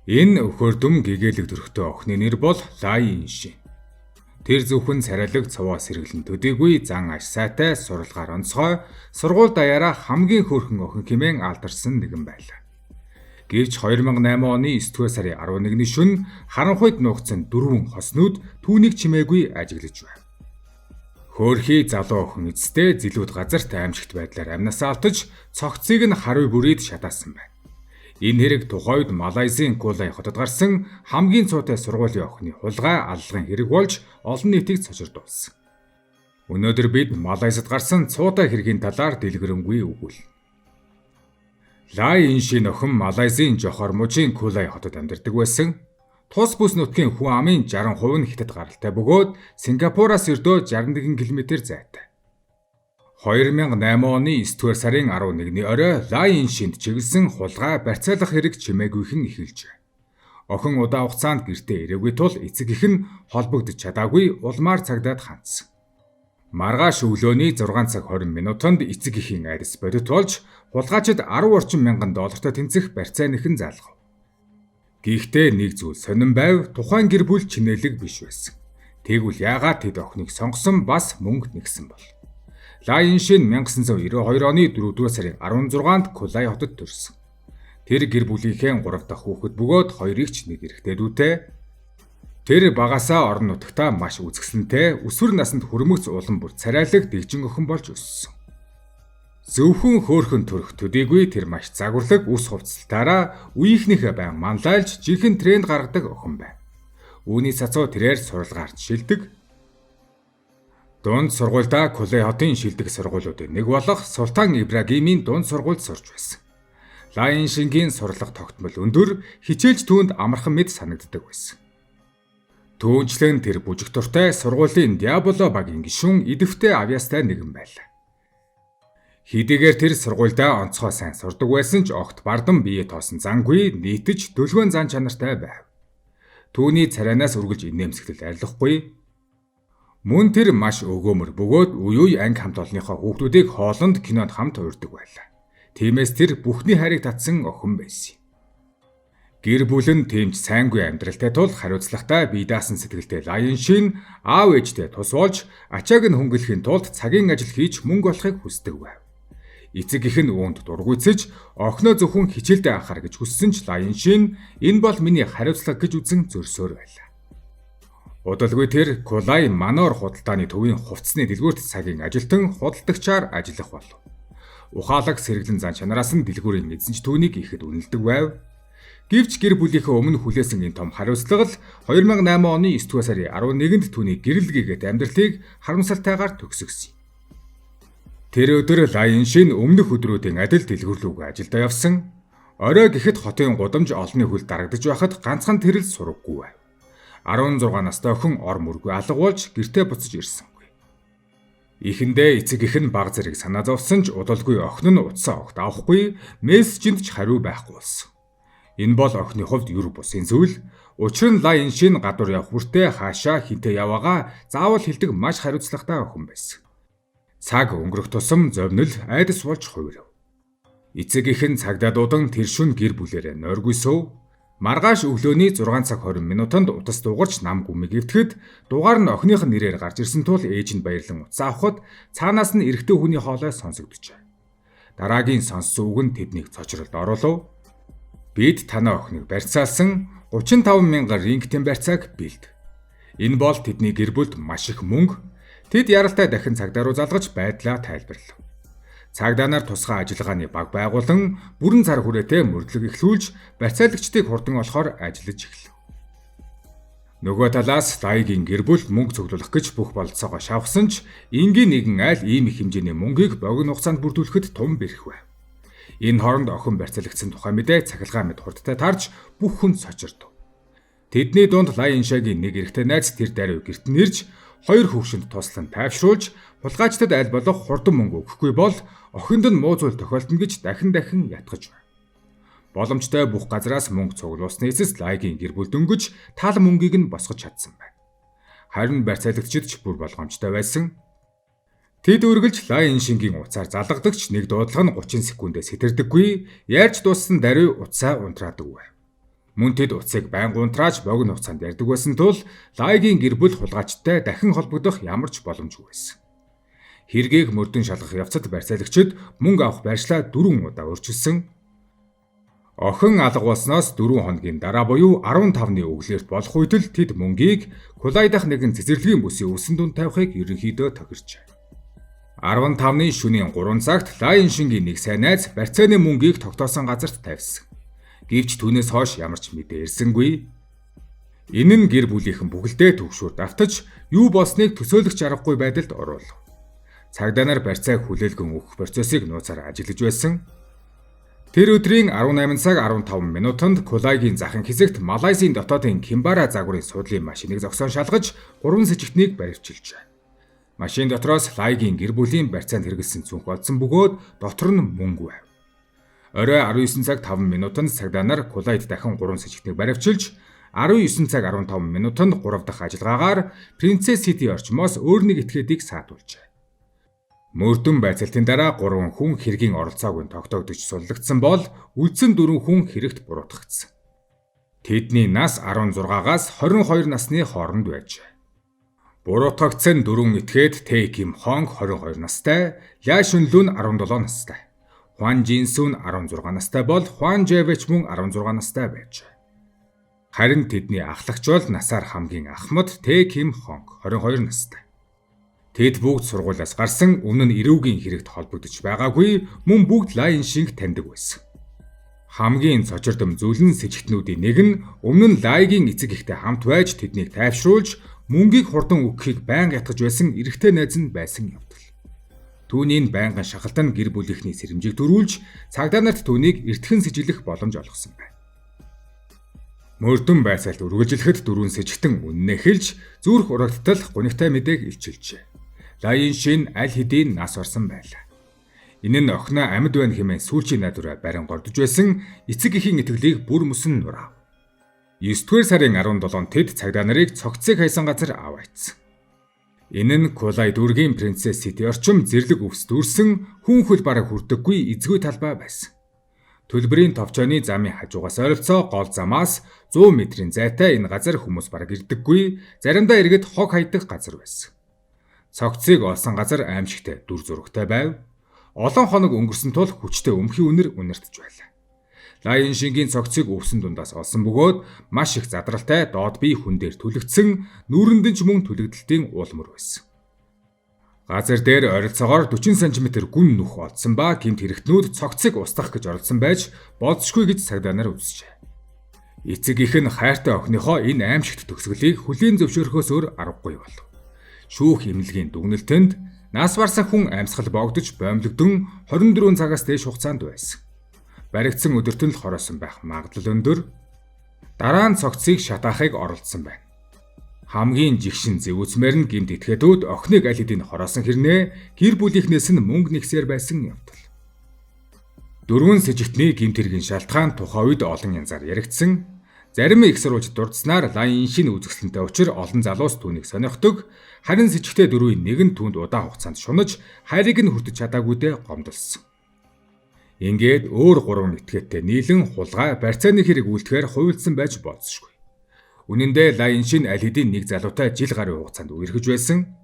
Энэ өхөрдөм гэгээлэг төрхтэй охины нэр бол Лай Иншин. Тэр зөвхөн царайлаг цуваас сэргэлэн төдийгүй зан аш сайтай суралгаар онцгой сургууль даяараа хамгийн хөөрхөн охин хэмээн алдарсан нэгэн байлаа. Гэвч 2008 оны 9-р сарын 11-ний шөнө харанхуйд нуугдсан 4 хоснууд түүнийг чимээгүй ажиглаж байв. Хөөрхий залуу охин эцэстээ зилүүд газарт аимшигт байдлаар амнасаа алдаж цогцыг нь харуй бүрийд шатаасан байна. Энэ хэрэг тухайд Малайзийн Кулай хотод гарсан хамгийн цуутай сургуулийн охины хулгай аллагын хэрэг болж олон нийтийг цочирдуулсан. Өнөөдөр бид Малайзад гарсан цуутай хэргийн талаар дэлгэрэнгүй өгүүлнэ. Лай Иншин охин Малайзийн Жохор мужийн Кулай хотод амьдардаг байсан. Тус бүс нутгийн хүн амын 60% нь Хятад гаралтай бөгөөд Сингапураас ердөө 61 км зайтай. 2008 оны 9-р сарын 11-ний орой Лай Иншинд чиглэсэн хулгай барьцаалах хэрэг чимээгүйхэн эхэлжээ. Охин удаа хугацаанд гэртээ ирээгүй тул эцэг эх нь холбогдож чадаагүй улмаар цагдаад хандсан. Маргааш өглөөний 6 цаг 20 минутанд эцэг эхийн айдас бодит болж хулгайчид 10 орчим мянган доллартай тэнцэх барьцаа нэхэн залгав. Гэхдээ нэг зүйл сонирн байв, тухайн гэр бүл чинэлэг биш байсан. Тэгвэл яагаад тэд охиныг сонгосон бас мөнгө нэгсэн бол. Лай Иншин 1992 оны 4-р сарын 16-нд Кулай хотод төрсөн. Тэр гэр бүлийнхээ 3 дахь хүүхэд бөгөөд 2-ыг ч нэг эрэгтэй дүүтэй. Тэр багасаа орон нутагтаа маш үзэсгэлэнтэй, өсвөр наснд хүрмэгц улам бүр царайлаг дэгжин охин болж өссөн. Зөвхөн хөөрхөн төрх төдийгүй тэр маш загварлаг үс хувцалтаараа үеийнхнийхээ байн манлайлж жинхэнэ тренд гаргадаг охин байна. Үүний цацуу тэрээр суралгаарч шилдэг. Дунд сургуультай Кулай хотын шилдэг сургуулиудын нэг болох Султан Ибрагимийн дунд сургуульд сурч байсан. Лай Иншингийн сурлага тогтмол өндөр, хичээлж түүнд амархан мэд санагддаг байсан. Түүнчлэн тэр бүжиг туртай сургуулийн Диаболо багийн гишүүн идэвхтэй авьяастай нэгэн байлаа. Хэдийгээр тэр сургуульдаа онцгой сайн сурдаг байсан ч огт бардам бие тоосон зангүй нийтж дөлгөөн зан чанартай байв. Түүний царайнаас үргэлж инээмсэглэл арилахгүй. Мөн тэр маш өгөөмөр бөгөөд үе үе анги хамт олонныхоо хүүхдүүдийг хоолонд кинонд хамт уурдаг байлаа. Тиймээс тэр бүхний хайрыг татсан охин байсан. Гэр бүл нь тэмч сайнгүй амьдралтай тул хариуцлагатай бие даасан сэтгэлтэй Лай Иншин аав ээжтэй тус болж ачааг нь хөнгөлөхийн тулд цагийн ажил хийж мөнгө олохыг хүсдэг байв. Эцэг эх нь үүнд дургуйцэж охиноо зөвхөн хичээлдээ анхаар гэж хүссэн ч Лай Иншин энэ бол миний хариуцлага гэж үзэн зөрсөөр байлаа. Удалгүй тэр Кулай манор худалдааны төвийн хувцсны дэлгүүрт цагийн ажилтан худалдагчаар ажиллах болов. Ухаалаг сэргэлэн зан чанараас нь дэлгүүрийн эзэн ч түүнийг ихэд үнэлдэг байв. Гэвч гэр бүлийнхээ өмнө хүлээсэн энэ том хариуцлага л 2008 оны 9-р сарын 11-нд түүний гэрэл гэгээд амьдралыг харамсалтайгаар төгсгсөн. Тэр өдөр Лай Иншин өмнөх өдрүүдийн адил дэлгүүрлүүгээ ажилдаа явсан. Орой гэхэд хотын гудамж олонний хөл дарагдаж байхад ганцхан тэр л сураггүй байв. 16 настай охин ор мөргүй алга болж гэртээ буцаж ирсэнгүй. Эхэндээ эцэг эх нь баг зэрэг санаа зовсон ч удалгүй охин нь утсаа огт авахгүй, мессежинд ч хариу байхгүй болсон. Энэ бол охины хувьд юр бусын зүйл. Учир нь Лай Иншин гадуур явх бүртээ хаашаа хинтээ яваагаа заавал хэлдэг маш хариуцлагатай охин байсан. Цаг өнгөрөх тусам зовнил айдас болж хувирав. Эцэг эх нь цагдаа дуудан тэр шүн гэр бүлээрээ нойргүй суув. Маргааш өглөөний 6 цаг 20 минутанд утас дуугарч нам гүмиг эвтгэхэд дугаар нь охиных нь нэрээр гарч ирсэн тул ээж нь баярлан утсаа авахд цаанаас нь эрэгтэй хүний хоолой сонсогдчихэ. Дараагийн сонссон үг нь тэднийг цочролд оруулав. Бид танай охиныг барьцаалсан 35 мянган рингтийн барьцааг бэлд. Энэ бол тэдний гэр бүлд маш их мөнгө. Тэд яралтай дахин цагдаа руу залгаж байдлаа тайлбарлав. Цагдаа нар тусгай ажиллагааны баг байгуулан бүрэн цар хүрээтэй мөрдлөг эхлүүлж барьцаалагчдыг хурдан олохоор ажиллаж эхлэв. Нөгөө талаас Лайгийн гэр бүл мөнгө цуглуулах гэж бүх болцоогоо шавхсан ч энгийн нэгэн айл ийм их хэмжээний мөнгийг богино хугацаанд бүрдүүлэхэд тун бэрх байв. Энэ хооронд охин барьцaalагдсан тухай мэдээ цахилгаан мэд хурдтай тарж бүх хүн цочирдов. Тэдний дунд Лай Иншагийн нэг эрэгтэй найз тэр даруй гэрт нэрж хоёр хөвгшөнд туслан тайвшруулж хулгайчдад аль болох хурдан мөнгө өгөхгүй бол охинд нь муу зүйл тохиолдно гэж дахин ятгаж байна. Боломжтой бүх газраас мөнгө цуглуулсны эцэст Лайгийн гэр бүл дөнгөж тал мөнгийг нь босгож чадсан байна. Харин барьцаалагчид ч бүр болгоомжтой байсан. Тэд үргэлж Лай Иншингийн уцаар залгадагч нэг дуудлага нь 30 секундээс хэтэрдэггүй, ярьж дууссан даруй уцаа унтраадаг байв. Мөн тэд утсыг байнга унтрааж богино хугацаанд ярьдаг байсан тул Лайгийн гэр бүл хулгайчтай дахин холбогдох ямар ч боломжгүй байсан. Хэргийг мөрдөн шалгах явцад барьцаалагчид мөнгө авах байршлаа 4 удаа өөрчилсөн. Охин алга болсноос 4 хоногийн дараа буюу 15-ны өглөөрт болох үед л тэд мөнгийг Кулай дахь нэгэн цэцэрлэгийн бүсийн өвсөн дунд тавихыг ерөнхийдөө тохирчээ. 15-ны шөнийн 3 цагт Лайн шингийн нэг сайн найз барьцааны мөнгийг тогтоосон газарт тавьсан. Гэвч түүнээс хойш ямар ч мэдээ ирсэнгүй. Энэ нь гэр бүлийнхэн бүгэлдээ төгшөөр давтаж юу болсныг төсөөлөх аргагүй байдалд оруулав. Цагдаа нар барьцааг хүлээлгэн өгөх процессыг нууцаар ажиллаж байсан. Тэр өдрийн 18 цаг 15 минутанд Кулайгийн захын хэсэгт Малайзийн дотоодын Кимбара загварын суудлын машиныг зогсоон шалгаж 3 сэжигтнийг баривчилжээ. Машин дотроос Лайгийн гэр бүлийн барьцаанд хэрэгэлсэн цүнх олдсон бөгөөд дотор нь мөнгө байв. Орой 19 цаг 5 минутанд цагдаа нар Кулайд дахин 3 сэжигтнийг баривчилж 19 цаг 15 минутанд 3 дахь ажиллагаагаар Принцесс Сити орчмоос өөр нэг этгээдийг саатуулжээ. Мөрдөн байцаалтын дараа 3 хүн хэргийн оролцоог нь тогтоогдож суллагдсан бол үлдсэн 4 хүн хэрэгт буруутгагдсан. Тэдний нас 16-аас 22 насны хооронд байжээ. Буруутгагдсан 4 этгээд Тэ Ким Хонг 22 настай, Ля Шүнлүн 17 настай, Хуан Жинсүн 16 настай бол Хуан Жэвэч мөн 16 настай байжээ. Харин тэдний ахлагч бол насаар хамгийн ахмад Тэ Ким Хонг 22 настай. Тэд бүгд сургуулиас гарсан, өмнө нь эрүүгийн хэрэгт холбогдож байгаагүй, мөн бүгд Лайн шинг таньдаг байсан. Хамгийн цочирдом зүйл нь сэжигтнүүдийн нэг нь өмнө нь Лайгийн эцэг эхтэй хамт байж тэднийг тайвшруулж мөнгийг хурдан өгөхийг байнга ятгах байсан эрэгтэй найз нь байсан явдал. Түүний байнгын шахалтан гэр бүлийнхний сэрэмжийг төрүүлж цагдаа нарт түүнийг эртхэн сэжиглэх боломж олгосон байна. Мөрдөн байцаалт үргэлжлэхэд 4 сэжигтэн үннээ хэлж зүрх урагдтал гунигтай мэдээг илчилжээ. Лайн шин аль хэдийн нас орсон байлаа. Энэ нь охиноо амьд байна хэмээн сүүлчийн найдвараа барин гордож байсан эцэг эхийн итгэлийг бүр мөсөн нурав. 9-р сарын 17-нд тэд цагдаа нарыг цогцыг хайсан газар аваачсан. Энэ нь Кулай дүүргийн Принцесс Сити орчим зэрлэг өвс дүүрсэн хүн хөл бараг хүрдэггүй эзгүй талбай байсан. Төлбөрийн товчооны замын хажуугаас ойролцоо гол замаас 100 метрийн зайтай энэ газар хүмүүс бараг ирдэггүй, заримдаа эргэд хог хайдаг газар байсан. Цогцыг олсон газар аимшигтай дүр зурагтай байв. Олон хоног өнгөрсөн тул хүчтэй өмхийн үнэр үнэртж байлаа. Лайн шингийн цогцыг өвсөн дундаас олсон бөгөөд маш их задралтай доод бие хүн дээр түлэгдсэн нүүрэндэн ч мөн түлэгдэлтийн уулмөр байсан. Газар дээр ойролцоогоор 40 см гүн нүх олдсон ба гэмт хэрэгтнүүд цогцыг устгах гэж оролдсон байж болзошгүй гэж цагдаа нар үзжээ. Эцэг их нь хайртай охиныхоо энэ аимшигт төгсгөлийг хүлийн зөвшөөрөхөөс өөр аргагүй болов. Шүүх эмнэлгийн дүгнэлтэнд нас барсан хүн амьсгал богдож боомлогдсон 24 цагаас дээш хугацаанд байсан. Баригдсан өдөрт нь л хороосон байх магадлал өндөр. Дараа нь цогцыг шатаахыг оролдсон байна. Хамгийн жигшин зэвүүцмээр нь гэмт этгээдүүд охиныг аль хэдийн хороосон хэрнээ гэр бүлийнхнээс нь мөнгө нэгсээр байсан явдал. 4 сэжигтний гэмт хэргийн шалтгаан тухайн үед олон янзаар яригдсан. Зарим их сурвалж дурдснаар Лайн шин үзэсгэлэнтэй учир олон залуус түүнийг сонирхдог. Харин сэжигтэй 4-ийн нэг нь түүнд удаан хугацаанд шунаж хайрыг нь хүртэж чадаагүйдээ гомдолсон. Ингээд өөр 3 этгээдтэй нийлэн хулгай барьцааны хэрэг үйлдэхээр хувилсан байж болзошгүй. Үнэн дээр Лайн шин аль хэдийн нэг залуутай жил гаруй хугацаанд үерхэж байсан.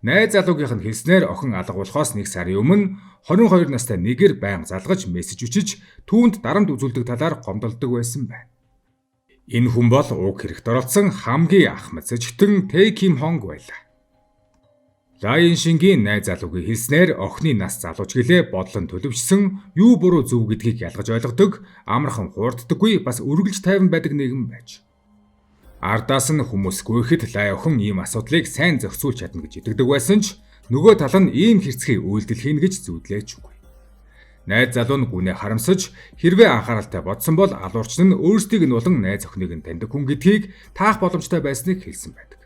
Найз залуугийнх нь хэлснээр охин алга болохоос 1 сарын өмнө 22 настай нэгээр байнга залгаж мессеж өчиж түүнд дарамт үзүүлдэг талаар гомдолдог байсан байна. Энэ хүн бол уг хэрэгт оролцсон хамгийн ахмад сэжигтэн Тэ Ким Хонг байлаа. Лайн шингийн найз залуугийн хэлснээр охины нас залууч гэлээ бодлон төлөвшсөн юу буруу зөв гэдгийг ялгаж ойлгодог, амархан хуурддаггүй бас үргэлж тайван байдаг нэгэн байж. Ардаас нь хүмүүс гүйхэд Лай охин ийм асуудлыг сайн зохицуулж чадна гэж итгэдэг байсан ч нөгөө тал нь ийм хэрцгий үйлдэл хийнэ гэж зүудлээчгүй. Найз залуу нь гүнээ харамсаж хэрвээ анхааралтай бодсон бол алуурч нь өөрсдийг нь болон найз охиныг нь таньдаг хүн гэдгийг таах боломжтой байсныг хэлсэн байдаг.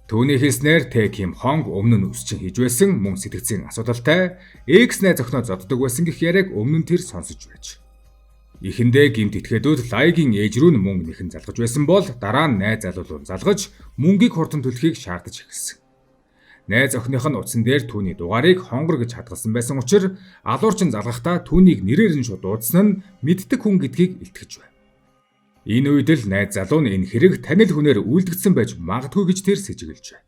Түүний хэлснээр Тэ Ким Хонг өмнө нь үсчин хийж байсан мөн сэтгцийн асуудалтай экс найз охиноо зоддог байсан гэх яриаг өмнө нь тэр сонсож байж. Эхэндээ гэмт этгээдүүд Лайгийн ээж рүү нь мөнгө нэхэн залгаж байсан бол дараа нь найз залуу руу залгаж мөнгийг хурдан төлөхийг шаардаж эхэлсэн. Найз охиных нь утсан дээр түүний дугаарыг хонгор гэж хадгалсан байсан учраас алуурчин залгахдаа түүнийг нэрээр нь шууд дуудсан нь мэддэг хүн гэдгийг илтгэж байна. Энэ үед л найз залуу нь энэ хэрэг танил хүнээр үлдгэсэн байж магадгүй гэж тэр сэжиглэжээ.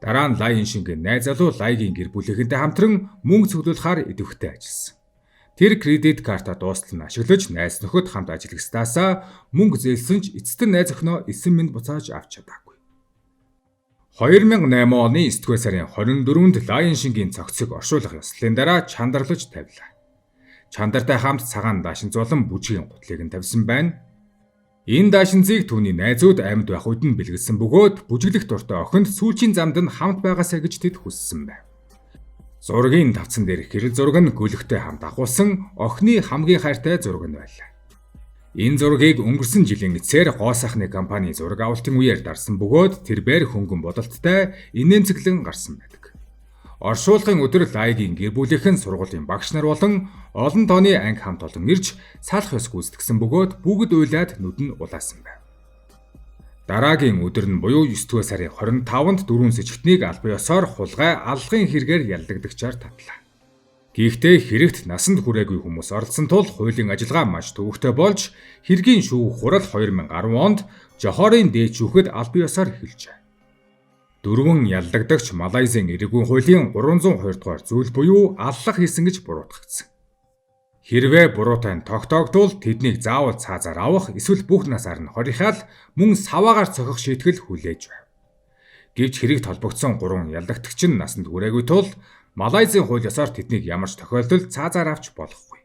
Дараа нь Лай Иншингийн найз залуу Лайгийн гэр бүлийнхэнтэй хамтран мөнгө цуглуулахаар идэвхтэй ажилласан. Тэр кредит карта дуустал нь ашиглаж найз нөхөд хамт ажиллагаснаас мөнгө зээлсэн ч эцэст нь найз охиноо 9 минут буцааж авч чадаагүй. 2008 оны 9-р сарын 24-нд Лай Иншингийн цогцыг оршуулах ёслолын дараа чандарлаж тавилаа. Чандартай хамт цагаан даашинзуулан бүжгийн гутлыг нь тавьсан байна. Энэ даашинзыг түүний найзууд амьд байх үед нь бэлгэлсэн бөгөөд бүжиглэх дуртай охинд сүүлчийн замд нь хамт байгаасаа гэж тэд хүссэн байна. Зургийн тавцан дээрх гэрэл зураг нь гөлөгтэй хамт агуулсан охины хамгийн хайртай зураг нь байлаа. Энэ зургийг өнгөрсөн жилийн эцсээр гоо сайхны компани зураг авалтын үеэр дарсан бөгөөд тэр бээр хөнгөн бодолттой инээмсэглэн гарсан байдаг. Оршуулгын өдөр Лайгийн гэр бүлийнхэн сургуулийн багш нар болон олон тооны анги хамт олон ирж салах ёс гүйцэтгсэн бөгөөд бүгд уйлаад нүд нь улаасан байна. Дараагийн өдөр нь буюу 9-р сарын 25-нд 4 сэжигтнийг албан ёсоор хулгай аллахын хэрэгээр ялдагдагчаар татлаа. Гэхдээ хэрэгт насанд хүрээгүй хүмүүс оролцсон тул хуулийн ажиллагаа маш төвөгтэй болж хэргийн шүүх хурал 2010 онд Жохорын дээд шүүхэд албан ёсоор эхэлжээ. Дөрвөн ялдагдагч Малайзийн эрэгүйн хуулийн 302 дугаар зүйл буюу аллах хийсэн гэж буруутгагдсан. Хэрвээ буруутай тогтоогдвол тэднийг заавал цаазаар авах эсвэл бүх насаар нь хорихаал мөн саваагаар цохих шийтгэл хүлээж байв. Гэвч хэрэг толбогдсон 3 ялдагтагч нь насанд хүрээгүй тул Малайзийн хууль ёсоор тэднийг ямар ч тохиолдолд цаазаар авч болохгүй.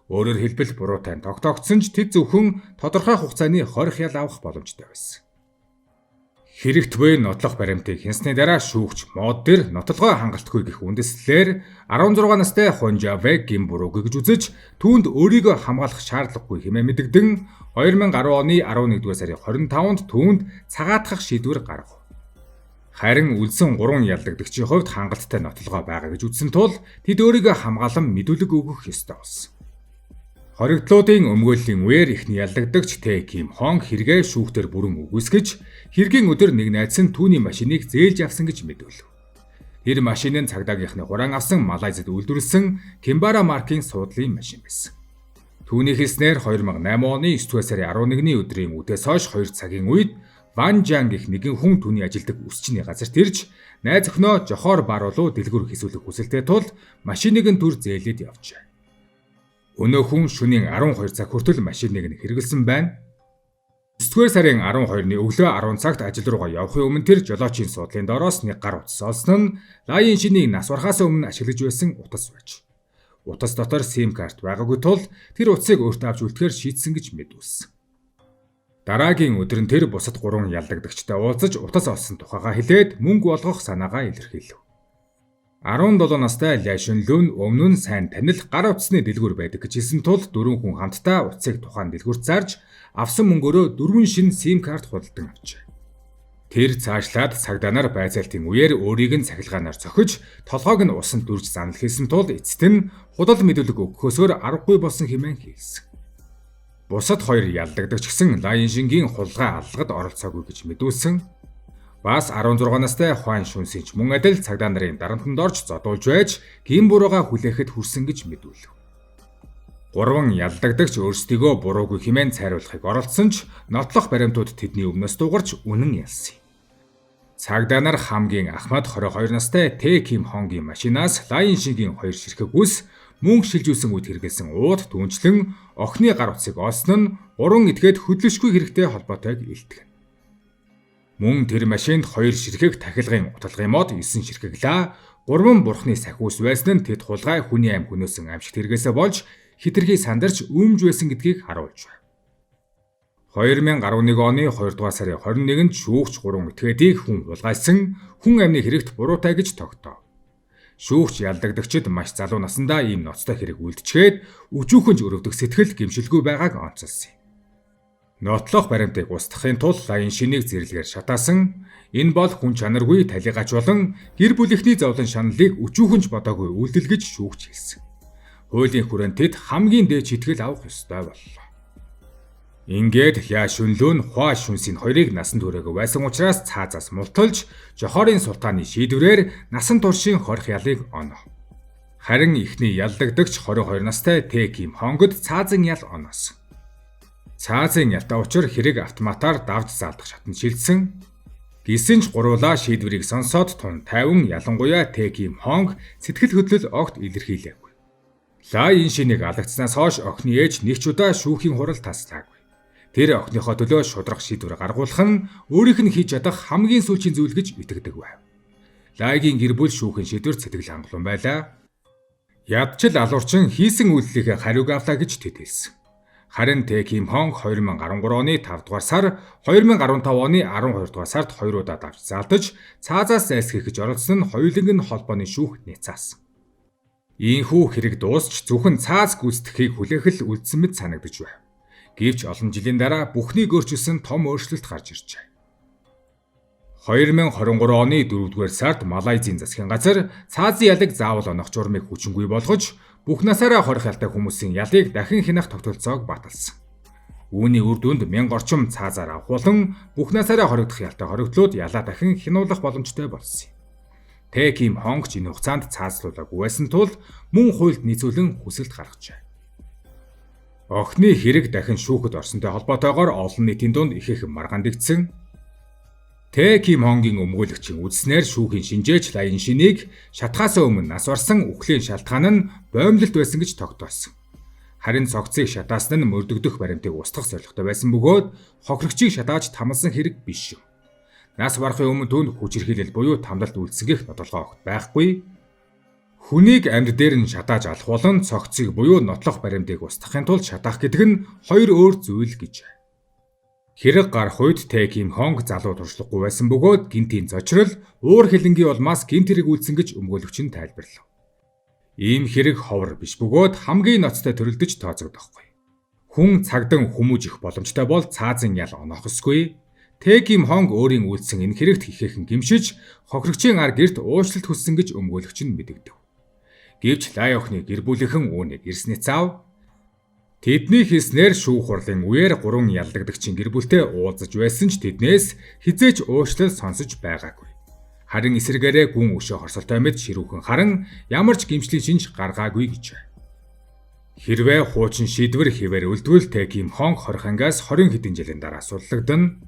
Өөрөөр хэлбэл буруутай тогтоогдсон ч тэд зөвхөн тодорхой хугацааны хорих ял авах боломжтой байсан. Хэрэгт буй нотлох баримтыг хянсны дараа шүүгч мод дээр нотолгой хангалтгүй гэх үндэслэлээр 16 настай Хонжавэг Гимбурууг гэж үзэж түүнд өөрийгөө хамгаалах шаардлагагүй хэмээн мэдэгдэн 2010 оны 11-р сарын 25-нд түүнд цагаатгах шийдвэр гаргав. Харин үлдсэн 3 ялдагдагчийн хувьд хангалттай нотолгой байгаа гэж үзсэн тул тэд өөрийгөө хамгаалан мэдүүлэг өгөх ёстой болсон. Хоригдлуудын өмгөөллийн үеэр ихний ялдагдагч Тэ Ким Хонг хэрэгээ шүүхтэр бүрэн үгүйсгэж хэргийн өдөр нэг найз нь түүний машиныг зээлж авсан гэж мэдүүлв. Тэр машин нь цагдаагийнхны хураан авсан Малайзад үйлдвэрлэсэн Кимбара маркийн суудлын машин байсан. Түүний хэлснээр 2008 оны 9-р сарын 11-ний өдрийн үдээс хойш 2 цагийн үед Ван Жан гэх нэгэн хүн түүний ажилдаг үсчний газарт ирж найз охиноо Жохор бар руу дэлгүүр хийсүүлэх хүсэлтэй тул машиныг нь түр зээлээд явжээ. Өнөө хүн шөнийн 12 цаг хүртэл машиныг нь хэрэглэсэн байна. 9-р сарын 12-ны өглөө 10 цагт ажил руугаа явахын өмнө тэр жолоочийн суудлын доороос нэг гар утас олсон нь Лай Иншиний нас барахаас өмнө ашиглаж байсан утас байж. Утас дотор SIM карт байгаагүй тул тэр утсыг өөртөө авч үлдэхээр шийдсэн гэж мэдүүлсэн. Дараагийн өдөр нь тэр бусад 3 ялдагдагчтай уулзаж утас олсон тухайгаа хэлээд мөнгө болгох санаагаа илэрхийлв. 17 настай Ля Шунлүн өмнө нь сайн танил гар утасны дэлгүүр байдаг гэж хэлсэн тул 4 хүн хамтдаа утсыг тухайн дэлгүүрт зарж авсан мөнгөөрөө 4 шинэ SIM карт худалдан авчээ. Тэр цаашлаад цагдаа байцаалтын үеэр өөрийг нь цахилгаанаар цохиж толгойг нь усанд дүрж занал хийсэн тул эцэст нь худал мэдүүлэг өгөхөөсөөр аргагүй болсон хэмээн хэлсэн. Бусад 2 ялдагдагч гисэн Лай Иншингийн хулгай аллагад оролцоогүй гэж мэдүүлсэн. Бас 16 настай Хуан Шүнсинч мөн адил цагдаа нарын дарамтанд орж зодуулж байж Гимбурууга хүлээхэд хүрсэн гэж мэдүүлв. 3 ялдагдагч өөрсдийгөө буруугүй хэмээн цайруулахыг оролдсон ч нотлох баримтууд тэдний өмнөөс дуугарч үнэн ялсан. Цагдаа нар хамгийн Ахмад 22 настай Тэ Ким Хонгийн машинаас Лай Иншингийн 2 ширхэг үс мөнгө шилжүүлсэн үед хэрэгэлсэн ууд түнчлэн охины гар утсыг олсон нь 3 этгээд хөдлөшгүй хэрэгтэй холбоотойг илтгэв. Мөн тэр машинд 2 ширхэг тахилгын уталгын мод 9 ширхэглээ. 3 бурхны сахиус байсан нь тэд хулгай хүний амь хөнөөсөн амьсгалт хэрэгээсээ болж хитрхи сандарч өмж байсан гэдгийг харуулж байна. 2011 оны 2 дугаар сарын 21-нд шүүгч 3 этгээдийг хүн хулгайлсан хүн амны хэрэгт буруутай гэж тогтоов. Шүүгч ялдагдагчид маш залуу насндаа ийм ноцтой хэрэг үлдчихэд өчүүхэнж өрөвдөх сэтгэл гэмшилгүй байгааг онцолсон юм. Нотлох баримтыг устгахын тулд Лай Иншинийг зэрлэгээр шатаасан. Энэ бол хүн чанаргүй талигач болон гэр бүлийнхний зовлон шаналлыг өчүүхэнж бодоогүй үйлдэл гэж шүүгч хэлсэн. Хуулийн хүрээнд тэд хамгийн дээд читгэл авах ёстой боллоо. Ингээд Ля Шунлүн Хуа Шүнсин хоёрыг насанд хүрээгүй байсан учраас цаазаас мулталж Жохорын султааны шийдвэрээр насан туршийн хорих ялыг оноо. Харин ихний ялдагдагч 22 настай Тэ Ким Хонгод цаазан ял оноосон. Цаазын ялтай учир хэрэг автоматар давж заалдах шатанд шилжсэн. Гэсэн ч гуруулаа шийдвэрийг сонсоод тун тайван ялангуяа Тэким Хонг сэтгэл хөдлөл огт илэрхийлээгүй. Лай Иншинийг алагдсанаас хойш охины ээж нэг ч удаа шүүхийн хурал таслаагүй. Тэр охиныхоо төлөө шудрах шийдвэр гаргуулах нь өөрийнх нь хийж чадах хамгийн сүүлийн зүйл гэж итгэдэг байв. Лайгийн гэр бүл шүүхийн шийдвэрт сэтгэл хангалуун байлаа. Ядчил алуурчин хийсэн үйлдэлийнхээ хариуг авлаа гэж тэд хэлсэн. Харин Тэким Хонг 2013 оны 5 дугаар сар, 2015 оны 12 дугаар сард 2 удаа давж заалтаж, цаазаас зайлсхийх гэж оролцсон нь хоёуланг нь холбооны шүүх няцаасан. Ийхүү хэрэг дуусч зөвхөн цааз гүйцэтгэхийг хүлээх л үлдсэн мэт санагдаж байв. Гэвч олон жилийн дараа бүхнийг өөрчилсөн том өөрчлөлт гарч иржээ. 2023 оны 4 дугаар сард Малайзийн засгийн газар цаазын ялыг заавал онох журмыг хүчингүй болгож, бүх насаараа хорих ялтай хүмүүсийн ялыг дахин хянах тогтолцоог баталсан. Үүний үр дүнд 1000 орчим цаазаар авахулан бүх насаараа хоригдох ялтай хоригдлууд ялаа дахин хянуулах боломжтой болсон юм. Тэким Хонг ч энэ хугацаанд цаазлуулаагүй байсан тул мөн хуульд нийцүүлэн хүсэлт гаргажээ. Охины хэрэг дахин шүүхэд орсонтой холбоотойгоор олон нийтийн дунд ихээхэн маргаандэгдсэн. Тэким Хонгийн өмгөөлөгчийн үзснээр шүүхийн шинжээч Лай Иншинийг шатхаас өмнө нас барсан үхлийн шалтгаан нь боомлолт байсан гэж тогтоосон. Харин цогцыг шатаасан нь мөрдөгдөх баримтыг устгах зорилготой байсан бөгөөд хохирогчийг шатааж тамалсан хэрэг биш юм. Нас барахын өмнө түүнд хүчирхийлэл буюу тамлалт үйлдсэнгэх нотолгоо огт байхгүй. Хүнийг амьд дээр нь шатааж алах болон цогцыг буюу нотлох баримтыг устгахын тулд шатаах гэдэг нь хоёр өөр зүйл гэж. Хэрэг гарах үед Тэким Хонг залуу туршлагагүй байсан бөгөөд гинтийн зочрол уур хилэнгийн улмаас гинт хэрэг үйлдсэн гэж өмгөөлөгч нь тайлбарлав. Ийм хэрэг ховор биш бөгөөд хамгийн ноцтой төрөлдөж тооцогдохгүй. Хүн цагдан хүмүүжих боломжтой бол цаазын ял оноох ёсгүй. Тэким Хонг өөрийн үйлдсэн энэ хэрэгт ихээхэн гимшиж, хохирогчийн ар гэрт уучлалт хүссэн гэж өмгөөлөгч нь мэдэгдэв. Гэвч Лай охины гэр бүлийнхэн үүнийг эрснээ цаав. Тэдний хэлснээр шүүх хурлын үеэр 3 яллагдагчийн гэр бүлтэй уулзаж байсан ч тэднээс хизээч уучлал сонсож байгаагүй. Харин эсэргээрээ гүн өшөө хорсолтой мэд ширүүхэн харан ямар ч гэмшлийн шинж гаргаагүй гэж. Хэрвээ хуучин шийдвэр хэвээр үлдвэл Тэким Хонг 20 ангиас 20 хэдэн жилийн дараа суллагдана.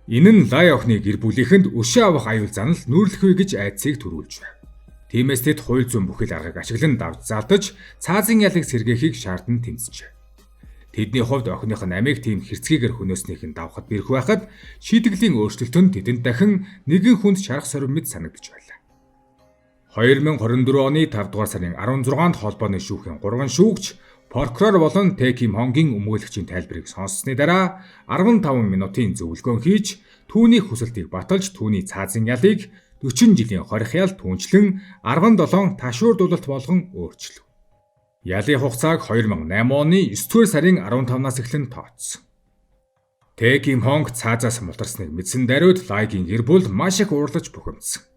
Энэ нь Лай охины гэр бүлийнхэнд өшөө авах аюул занал нүүрлэхгүй гэж айдсыг төрүүлж байв. Тиймээс тэд хууль зүйн бүхэл аргыг ашиглан давж заалтаж цаазын ялыг сэргээхийг шаардан тэмцжээ. Тэдний хувьд охиных нь амийг тийм хэрцгийгээр хөнөөснийх нь давхад бэрх байхад шийтгэлийн өөрчлөлт нь тэдэнд дахин нэгэн хүнд шарах сорив мэт санагдаж байлаа. 2024 оны 5 дугаар сарын 16-нд холбооны шүүхийн 3 шүүгч прокурор болон Тэким Хонгийн өмгөөлөгчийн тайлбарыг сонссны дараа 15 минутын зөвлөгөөн хийж түүний хүсэлтийг баталж түүний цаазын ялыг 40 жилийн хорих ял түнчлэн 17 ташуурдуулалт болгон өөрчлөв. Ялын хугацааг 2008 оны 9-р сарын 15-наас эхлэн тооцсон. Тэким Хонг цаазаас мултарсныг мэдсэн даруйд Лайгийн гэр бүл маш их уурлаж бухимдсан.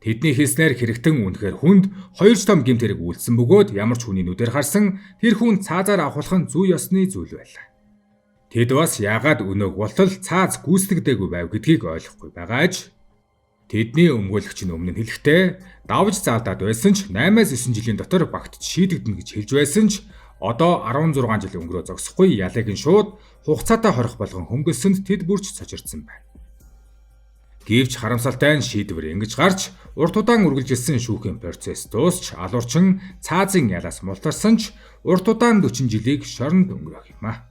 Тэдний хэлснээр хэрэгтэн үнэхээр хүнд 2 том гэмт хэрэг үйлдсэн бөгөөд ямар ч хүний нүдээр харсан тэр хүн цаазаар авахлах нь зүй ёсны зүйл байлаа. Тэд бас яагаад өнөөг болтол цааз гүйцэтгэдэггүй байв гэдгийг ойлгохгүй байгааж тэдний өмгөөлөгч нь өмнө нь хэлэхдээ давж заалдаад байсан ч 8-9 жилийн дотор багтж шийдэгдэнэ гэж хэлж байсан ч одоо 16 жил өнгөрөө зогсохгүй ялыг нь шууд хугацаатай хорих болгон хөнгөлсөнд тэд бүрч цочирдсан байна. Гэвч харамсалтай нь шийдвэр ингэж гарч урт удаан үргэлжилсэн шүүхийн процесс дуусч алуурчин цаазын ялаас мултарсан ч урт удаан 40 жилийг шоронд өнгөрөх юм а.